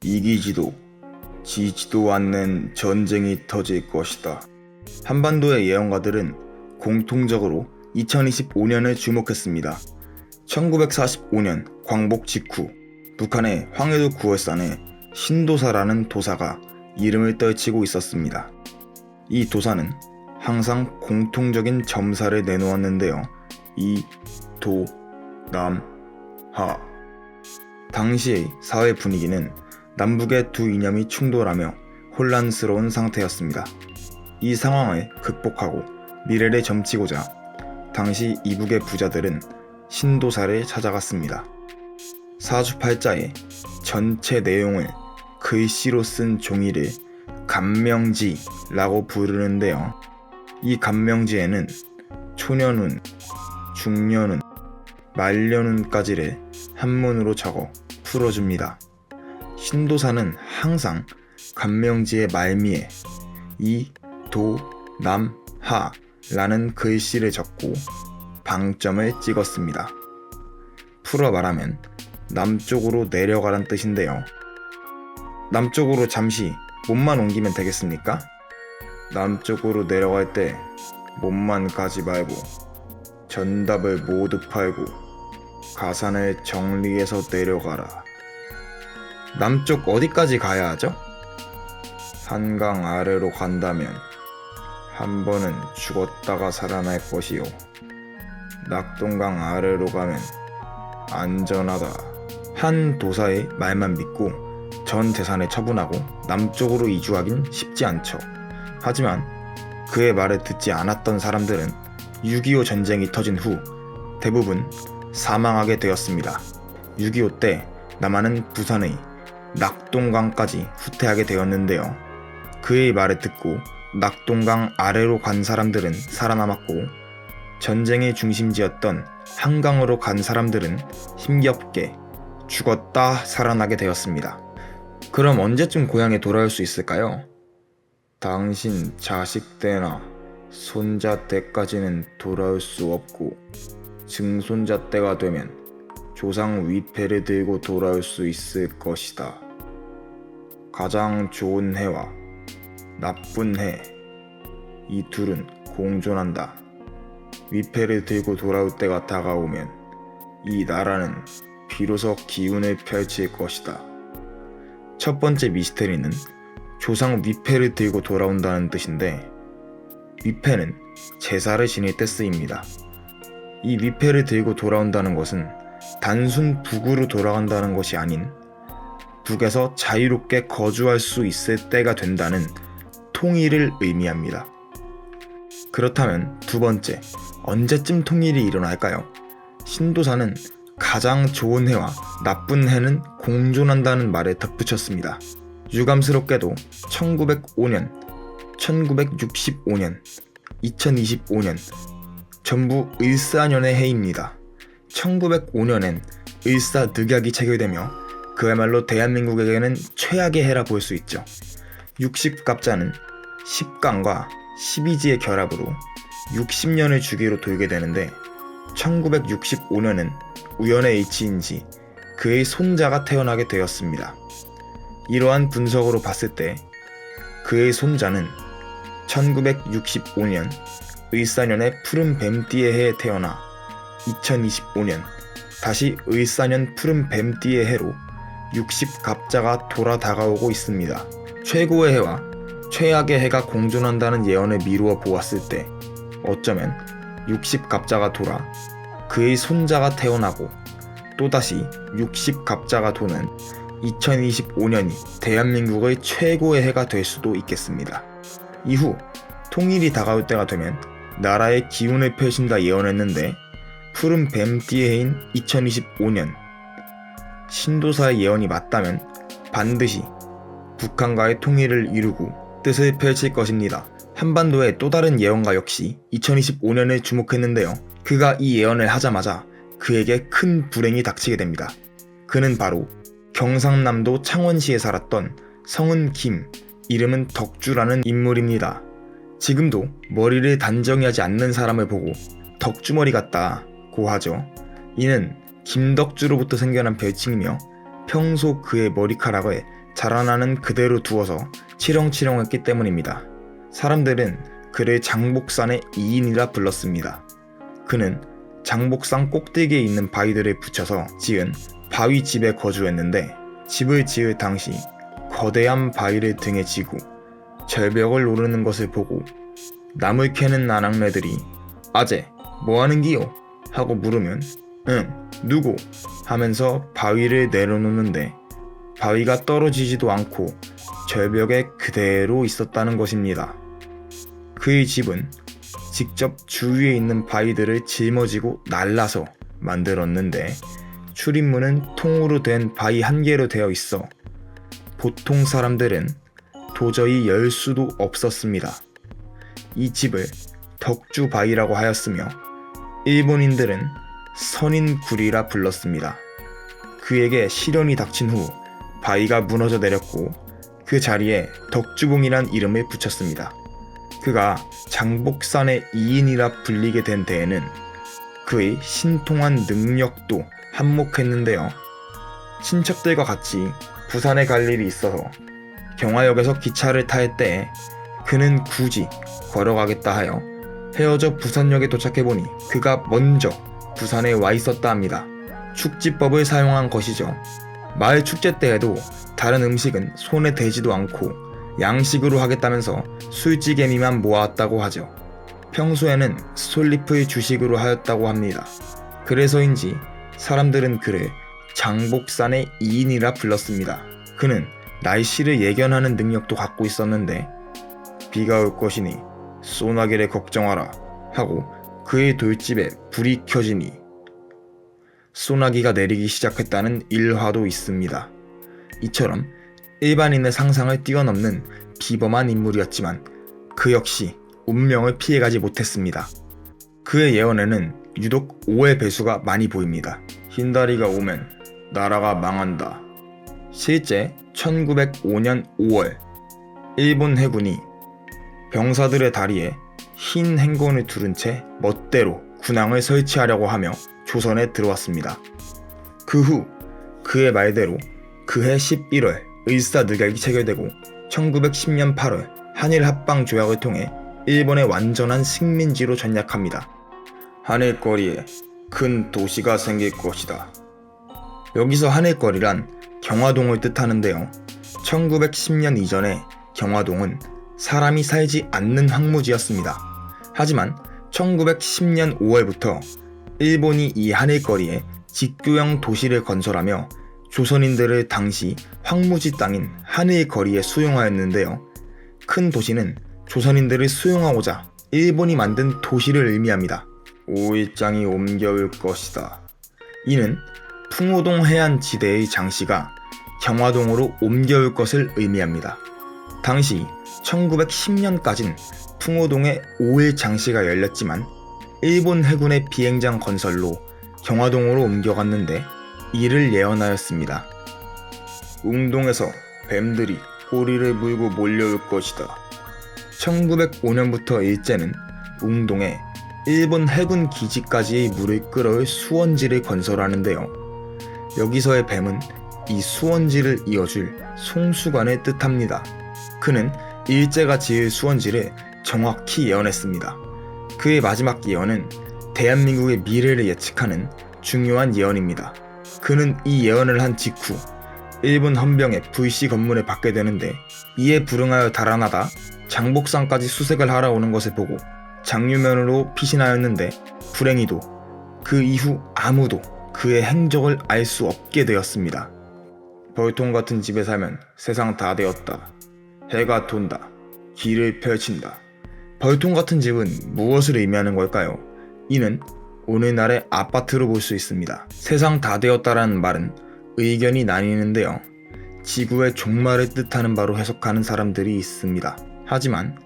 이기지도 지지도 않는 전쟁이 터질 것이다. 한반도의 예언가들은 공통적으로 2025년을 주목했습니다. 1945년 광복 직후 북한의 황해도 9월산에 신도사라는 도사가 이름을 떨치고 있었습니다. 이 도사는 항상 공통적인 점사를 내놓았는데요. 이, 도, 남, 하. 당시의 사회 분위기는 남북의 두 이념이 충돌하며 혼란스러운 상태였습니다. 이 상황을 극복하고 미래를 점치고자 당시 이북의 부자들은 신도사를 찾아갔습니다. 사주팔자의 전체 내용을 글씨로 쓴 종이를 간명지라고 부르는데요. 이 간명지에는 초년운, 중년운, 말년운까지를 한문으로 적어 풀어줍니다. 신도사는 항상 간명지의 말미에 이, 도, 남, 하 라는 글씨를 적고 방점을 찍었습니다. 풀어 말하면 남쪽으로 내려가란 뜻인데요. 남쪽으로 잠시 몸만 옮기면 되겠습니까? 남쪽으로 내려갈 때 몸만 가지 말고 전답을 모두 팔고 가산을 정리해서 내려가라. 남쪽 어디까지 가야 하죠? 한강 아래로 간다면 한 번은 죽었다가 살아날 것이요. 낙동강 아래로 가면 안전하다. 한 도사의 말만 믿고 전 재산을 처분하고 남쪽으로 이주하긴 쉽지 않죠. 하지만 그의 말을 듣지 않았던 사람들은 6.25 전쟁이 터진 후 대부분 사망하게 되었습니다. 6.25 때 남한은 부산의 낙동강까지 후퇴하게 되었는데요. 그의 말을 듣고 낙동강 아래로 간 사람들은 살아남았고 전쟁의 중심지였던 한강으로 간 사람들은 힘겹게 죽었다 살아나게 되었습니다. 그럼 언제쯤 고향에 돌아올 수 있을까요? 당신 자식 때나 손자 때까지는 돌아올 수 없고 증손자 때가 되면 조상 위패를 들고 돌아올 수 있을 것이다. 가장 좋은 해와 나쁜 해, 이 둘은 공존한다. 위패를 들고 돌아올 때가 다가오면 이 나라는 비로소 기운을 펼칠 것이다. 첫 번째 미스테리는 조상 위패를 들고 돌아온다는 뜻인데, 위패는 제사를 지낼 때 쓰입니다. 이 위패를 들고 돌아온다는 것은 단순 북으로 돌아간다는 것이 아닌 북에서 자유롭게 거주할 수 있을 때가 된다는 통일을 의미합니다. 그렇다면 두 번째, 언제쯤 통일이 일어날까요? 신도사는 가장 좋은 해와 나쁜 해는 공존한다는 말에 덧붙였습니다. 유감스럽게도 1905년, 1965년, 2025년 전부 을사년의 해입니다. 1905년엔 을사늑약이 체결되며 그야말로 대한민국에게는 최악의 해라 볼 수 있죠. 60갑자는 10간과 12지의 결합으로 60년을 주기로 돌게 되는데 1965년은 우연의 일치인지 그의 손자가 태어나게 되었습니다. 이러한 분석으로 봤을 때 그의 손자는 1965년 을사년의 푸른 뱀띠의 해에 태어나 2025년 다시 을사년 푸른 뱀띠의 해로 60갑자가 돌아 다가오고 있습니다. 최고의 해와 최악의 해가 공존한다는 예언을 미루어 보았을 때 어쩌면 60갑자가 돌아 그의 손자가 태어나고 또다시 60갑자가 도는 2025년이 대한민국의 최고의 해가 될 수도 있겠습니다. 이후 통일이 다가올 때가 되면 나라의 기운을 펼친다 예언했는데 푸른 뱀띠의 해인 2025년 신도사의 예언이 맞다면 반드시 북한과의 통일을 이루고 뜻을 펼칠 것입니다. 한반도의 또 다른 예언가 역시 2025년을 주목했는데요. 그가 이 예언을 하자마자 그에게 큰 불행이 닥치게 됩니다. 그는 바로 경상남도 창원시에 살았던 성은 김, 이름은 덕주라는 인물입니다. 지금도 머리를 단정히 하지 않는 사람을 보고 덕주머리 같다고 하죠. 이는 김덕주로부터 생겨난 별칭이며 평소 그의 머리카락을 자라나는 그대로 두어서 치렁치렁했기 때문입니다. 사람들은 그를 장복산의 이인이라 불렀습니다. 그는 장복산 꼭대기에 있는 바위들을 붙여서 지은 바위 집에 거주했는데, 집을 지을 당시 거대한 바위를 등에 지고 절벽을 오르는 것을 보고 나물 캐는 나낙네들이 "아재, 뭐하는 기요?" 하고 물으면 "응, 누구?" 하면서 바위를 내려놓는데 바위가 떨어지지도 않고 절벽에 그대로 있었다는 것입니다. 그의 집은 직접 주위에 있는 바위들을 짊어지고 날라서 만들었는데, 출입문은 통으로 된 바위 한 개로 되어 있어 보통 사람들은 도저히 열 수도 없었습니다. 이 집을 덕주바위라고 하였으며 일본인들은 선인구리라 불렀습니다. 그에게 시련이 닥친 후 바위가 무너져 내렸고 그 자리에 덕주봉이란 이름을 붙였습니다. 그가 장복산의 이인이라 불리게 된 데에는 그의 신통한 능력도 한몫했는데요. 친척들과 같이 부산에 갈 일이 있어서 경화역에서 기차를 탈 때에 그는 굳이 걸어가겠다 하여 헤어져 부산역에 도착해보니 그가 먼저 부산에 와 있었다 합니다. 축지법을 사용한 것이죠. 마을 축제 때에도 다른 음식은 손에 대지도 않고 양식으로 하겠다면서 술찌개미만 모았다고 하죠. 평소에는 솔잎을 주식으로 하였다고 합니다. 그래서인지 사람들은 그를 장복산의 이인이라 불렀습니다. 그는 날씨를 예견하는 능력도 갖고 있었는데, 비가 올 것이니 소나기를 걱정하라 하고 그의 돌집에 불이 켜지니 소나기가 내리기 시작했다는 일화도 있습니다. 이처럼 일반인의 상상을 뛰어넘는 비범한 인물이었지만 그 역시 운명을 피해가지 못했습니다. 그의 예언에는 유독 오해 배수가 많이 보입니다. 흰다리가 오면 나라가 망한다. 실제 1905년 5월 일본 해군이 병사들의 다리에 흰 행권을 두른 채 멋대로 군항을 설치하려고 하며 조선에 들어왔습니다. 그 후 그의 말대로 그해 11월 을사늑약이 체결되고 1910년 8월 한일 합방 조약을 통해 일본의 완전한 식민지로 전락합니다. 하늘거리에 큰 도시가 생길 것이다. 여기서 하늘거리란 경화동을 뜻하는데요. 1910년 이전에 경화동은 사람이 살지 않는 황무지였습니다. 하지만 1910년 5월부터 일본이 이 하늘거리에 직교형 도시를 건설하며 조선인들을 당시 황무지 땅인 하늘거리에 수용하였는데요. 큰 도시는 조선인들을 수용하고자 일본이 만든 도시를 의미합니다. 오일장이 옮겨올 것이다. 이는 풍호동 해안지대의 장씨가 경화동으로 옮겨올 것을 의미합니다. 당시 1910년까진 풍호동에 5일 장씨가 열렸지만 일본 해군의 비행장 건설로 경화동으로 옮겨갔는데 이를 예언하였습니다. 웅동에서 뱀들이 꼬리를 물고 몰려올 것이다. 1905년부터 일제는 웅동에 일본 해군 기지까지의 물을 끌어올 수원지를 건설하는데요. 여기서의 뱀은 이 수원지를 이어줄 송수관을 뜻합니다. 그는 일제가 지을 수원지를 정확히 예언했습니다. 그의 마지막 예언은 대한민국의 미래를 예측하는 중요한 예언입니다. 그는 이 예언을 한 직후 일본 헌병의 불시 검문을 받게 되는데, 이에 불응하여 달아나다 장복산까지 수색을 하러 오는 것을 보고 장유면으로 피신하였는데, 불행히도 그 이후 아무도 그의 행적을 알 수 없게 되었습니다. 벌통 같은 집에 살면 세상 다 되었다. 해가 돈다. 길을 펼친다. 벌통 같은 집은 무엇을 의미하는 걸까요? 이는 오늘날의 아파트로 볼 수 있습니다. 세상 다 되었다라는 말은 의견이 나뉘는데요. 지구의 종말을 뜻하는 바로 해석하는 사람들이 있습니다. 하지만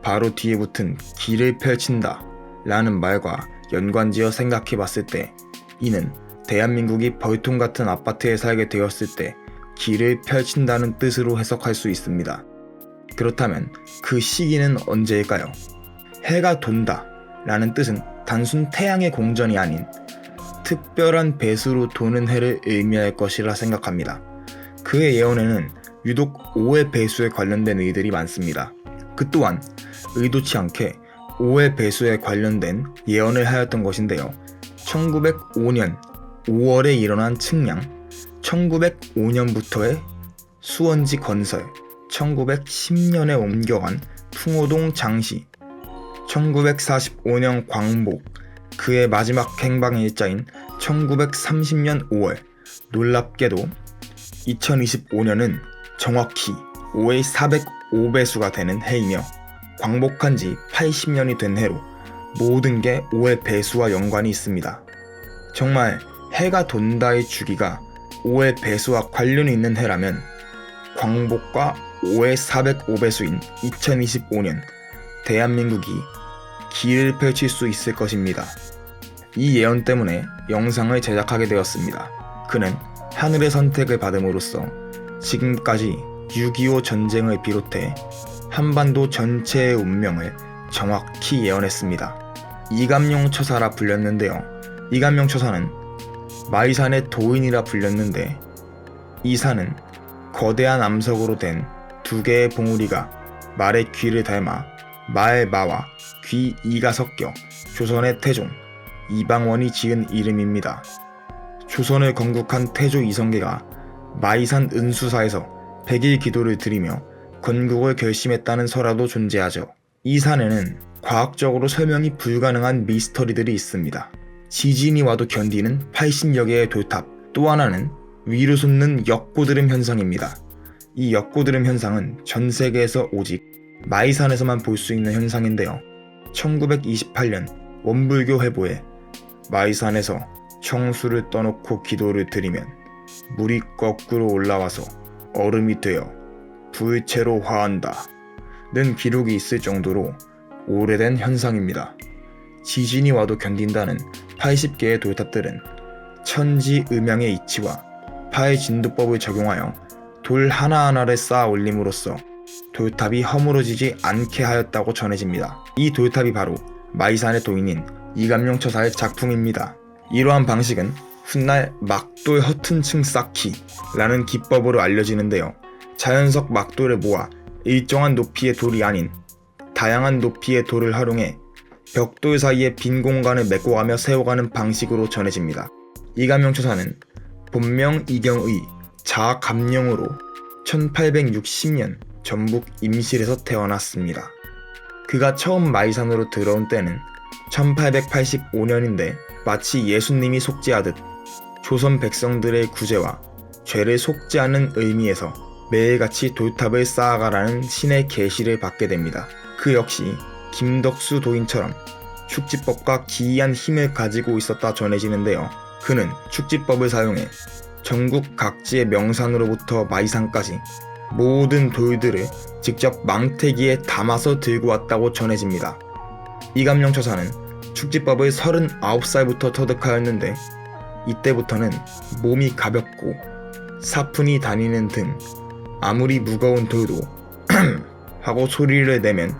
바로 뒤에 붙은 길을 펼친다 라는 말과 연관지어 생각해 봤을 때, 이는 대한민국이 벌통 같은 아파트에 살게 되었을 때 길을 펼친다는 뜻으로 해석할 수 있습니다. 그렇다면 그 시기는 언제일까요? 해가 돈다 라는 뜻은 단순 태양의 공전이 아닌 특별한 배수로 도는 해를 의미할 것이라 생각합니다. 그의 예언에는 유독 오해 배수에 관련된 의들이 많습니다. 그 또한 의도치 않게 오해 배수에 관련된 예언을 하였던 것인데요. 1905년 5월에 일어난 측량, 1905년부터의 수원지 건설, 1910년에 옮겨간 풍호동 장시, 1945년 광복, 그의 마지막 행방일자인 1930년 5월, 놀랍게도 2025년은 정확히 5의 405배수가 되는 해이며 광복한 지 80년이 된 해로 모든 게 5의 배수와 연관이 있습니다. 정말 해가 돈다의 주기가 5의 배수와 관련이 있는 해라면 광복과 5의 405배수인 2025년 대한민국이 기를 펼칠 수 있을 것입니다. 이 예언 때문에 영상을 제작하게 되었습니다. 그는 하늘의 선택을 받음으로써 지금까지 6.25 전쟁을 비롯해 한반도 전체의 운명을 정확히 예언했습니다. 이감용 처사라 불렸는데요. 이감용 처사는 마이산의 도인이라 불렸는데 이 산은 거대한 암석으로 된 두 개의 봉우리가 말의 귀를 닮아 말마와 귀이가 섞여 조선의 태종 이방원이 지은 이름입니다. 조선을 건국한 태조 이성계가 마이산 은수사에서 100일 기도를 드리며 건국을 결심했다는 설화도 존재하죠. 이 산에는 과학적으로 설명이 불가능한 미스터리들이 있습니다. 지진이 와도 견디는 80여 개의 돌탑, 또 하나는 위로 솟는 역고드름 현상입니다. 이 역고드름 현상은 전 세계에서 오직 마이산에서만 볼 수 있는 현상인데요. 1928년 원불교 회보에 마이산에서 청수를 떠놓고 기도를 드리면 물이 거꾸로 올라와서 얼음이 되어 불체로 화한다 는 기록이 있을 정도로 오래된 현상입니다. 지진이 와도 견딘다는 80개의 돌탑들은 천지음양의 이치와 파의 진도법을 적용하여 돌 하나하나를 쌓아 올림으로써 돌탑이 허물어지지 않게 하였다고 전해집니다. 이 돌탑이 바로 마이산의 도인인 이감용 처사의 작품입니다. 이러한 방식은 훗날 막돌 허튼층 쌓기라는 기법으로 알려지는데요. 자연석 막돌을 모아 일정한 높이의 돌이 아닌 다양한 높이의 돌을 활용해 벽돌 사이에 빈 공간을 메꿔가며 세워가는 방식으로 전해집니다. 이감용 처사는 본명 이경의, 자감령으로 1860년 전북 임실에서 태어났습니다. 그가 처음 마이산으로 들어온 때는 1885년인데 마치 예수님이 속죄하듯 조선 백성들의 구제와 죄를 속죄하는 의미에서 매일같이 돌탑을 쌓아가라는 신의 계시를 받게 됩니다. 그 역시 김덕수 도인처럼 축지법과 기이한 힘을 가지고 있었다 전해지는데요. 그는 축지법을 사용해 전국 각지의 명산으로부터 마이산까지 모든 돌들을 직접 망태기에 담아서 들고 왔다고 전해집니다. 이감용 처사는 축지법을 39살부터 터득하였는데 이때부터는 몸이 가볍고 사푼이 다니는 등 아무리 무거운 돌도 하고 소리를 내면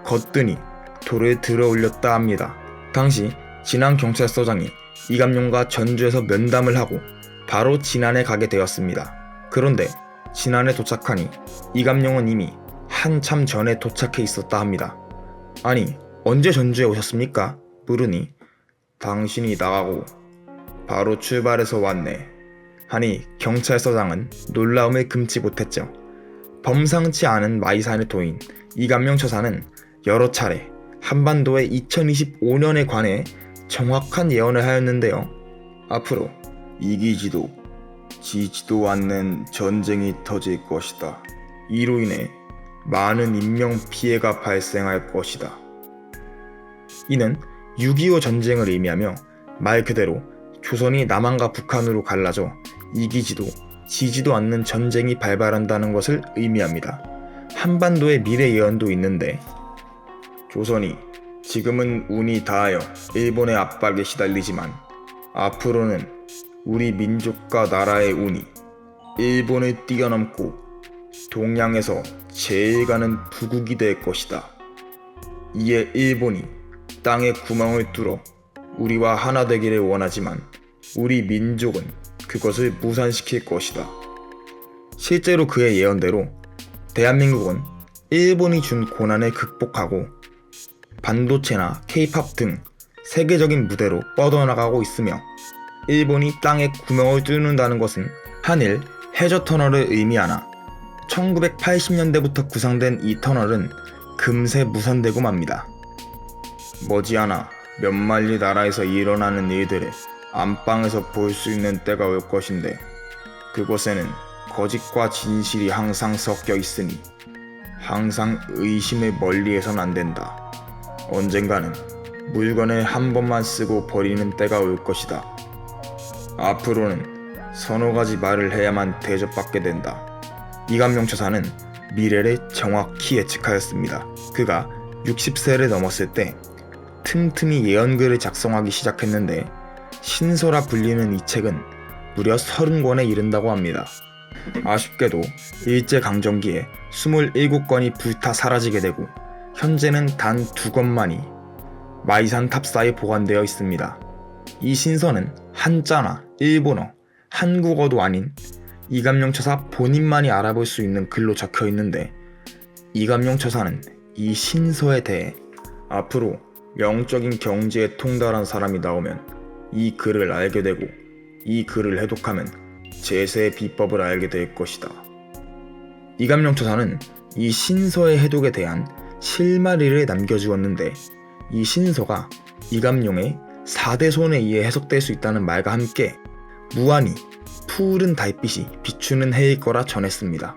거뜬히 돌을 들어 올렸다 합니다. 당시 진안경찰서장이 이감용과 전주에서 면담을 하고 바로 진안에 가게 되었습니다. 그런데 진안에 도착하니 이감용은 이미 한참 전에 도착해 있었다 합니다. 아니, 언제 전주에 오셨습니까? 물으니 당신이 나가고 바로 출발해서 왔네 하니 경찰서장은 놀라움을 금치 못했죠. 범상치 않은 마이산의 도인 이감용 처사는 여러 차례 한반도의 2025년에 관해 정확한 예언을 하였는데요. 앞으로 이기지도 지지도 않는 전쟁이 터질 것이다. 이로 인해 많은 인명피해가 발생할 것이다. 이는 6.25 전쟁을 의미하며 말 그대로 조선이 남한과 북한으로 갈라져 이기지도 지지도 않는 전쟁이 발발한다는 것을 의미합니다. 한반도의 미래 예언도 있는데 조선이 지금은 운이 다하여 일본의 압박에 시달리지만 앞으로는 우리 민족과 나라의 운이 일본을 뛰어넘고 동양에서 제일 가는 부국이 될 것이다. 이에 일본이 땅에 구멍을 뚫어 우리와 하나 되기를 원하지만 우리 민족은 그것을 무산시킬 것이다. 실제로 그의 예언대로 대한민국은 일본이 준 고난을 극복하고 반도체나 K-팝 등 세계적인 무대로 뻗어나가고 있으며, 일본이 땅에 구멍을 뚫는다는 것은 한일 해저 터널을 의미하나 1980년대부터 구상된 이 터널은 금세 무산되고 맙니다. 머지않아 몇 마리 나라에서 일어나는 일들을 안방에서 볼 수 있는 때가 올 것인데, 그곳에는 거짓과 진실이 항상 섞여 있으니 항상 의심을 멀리해선 안 된다. 언젠가는 물건을 한 번만 쓰고 버리는 때가 올 것이다. 앞으로는 서너 가지 말을 해야만 대접받게 된다. 이감용 처사는 미래를 정확히 예측하였습니다. 그가 60세를 넘었을 때 틈틈이 예언글을 작성하기 시작했는데, 신서라 불리는 이 책은 무려 30권에 이른다고 합니다. 아쉽게도 일제강점기에 27권이 불타 사라지게 되고, 현재는 단 2권만이 마이산 탑사에 보관되어 있습니다. 이 신서는 한자나 일본어, 한국어도 아닌 이감용 처사 본인만이 알아볼 수 있는 글로 적혀 있는데, 이감용 처사는 이 신서에 대해 앞으로 영적인 경지에 통달한 사람이 나오면 이 글을 알게 되고, 이 글을 해독하면 제세의 비법을 알게 될 것이다. 이감용 처사는 이 신서의 해독에 대한 실마리를 남겨주었는데, 이 신서가 이감용의 4대 손에 의해 해석될 수 있다는 말과 함께 무한히 푸른 달빛이 비추는 해일 거라 전했습니다.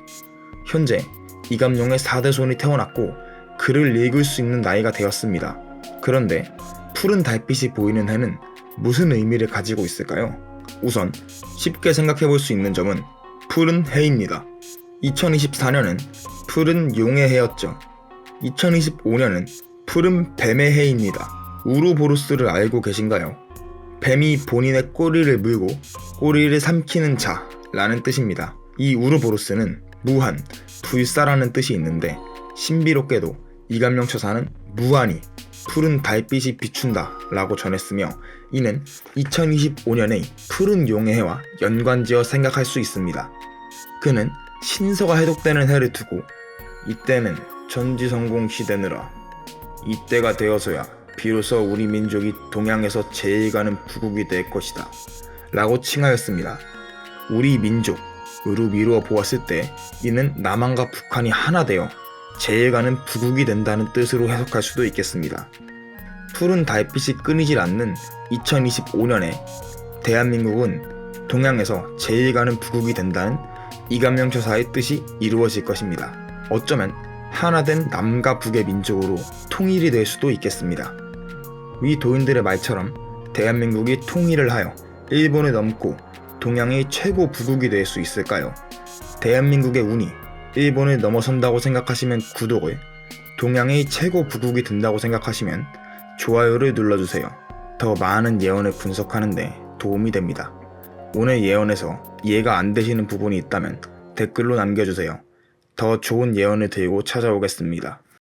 현재 이감용의 4대 손이 태어났고 글을 읽을 수 있는 나이가 되었습니다. 그런데 푸른 달빛이 보이는 해는 무슨 의미를 가지고 있을까요? 우선 쉽게 생각해 볼 수 있는 점은 푸른 해입니다. 2024년은 푸른 용의 해였죠. 2025년은 푸른 뱀의 해입니다. 우르보루스를 알고 계신가요? 뱀이 본인의 꼬리를 물고 꼬리를 삼키는 자라는 뜻입니다. 이 우르보루스는 무한, 불사라는 뜻이 있는데, 신비롭게도 이감용 처사는 무한히 푸른 달빛이 비춘다 라고 전했으며, 이는 2025년의 푸른 용의 해와 연관지어 생각할 수 있습니다. 그는 신서가 해독되는 해를 두고 이때는 전지성공 시대느라, 이때가 되어서야 비로소 우리 민족이 동양에서 제일 가는 부국이 될 것이다 라고 칭하였습니다. 우리 민족으로 미루어 보았을 때 이는 남한과 북한이 하나 되어 제일 가는 부국이 된다는 뜻으로 해석할 수도 있겠습니다. 푸른 달빛이 끊이질 않는 2025년에 대한민국은 동양에서 제일 가는 부국이 된다는 이감용 처사의 뜻이 이루어질 것입니다. 어쩌면 하나된 남과 북의 민족으로 통일이 될 수도 있겠습니다. 위 도인들의 말처럼 대한민국이 통일을 하여 일본을 넘고 동양의 최고 부국이 될 수 있을까요? 대한민국의 운이 일본을 넘어선다고 생각하시면 구독을, 동양의 최고 부국이 된다고 생각하시면 좋아요를 눌러주세요. 더 많은 예언을 분석하는 데 도움이 됩니다. 오늘 예언에서 이해가 안 되시는 부분이 있다면 댓글로 남겨주세요. 더 좋은 예언을 들고 찾아오겠습니다.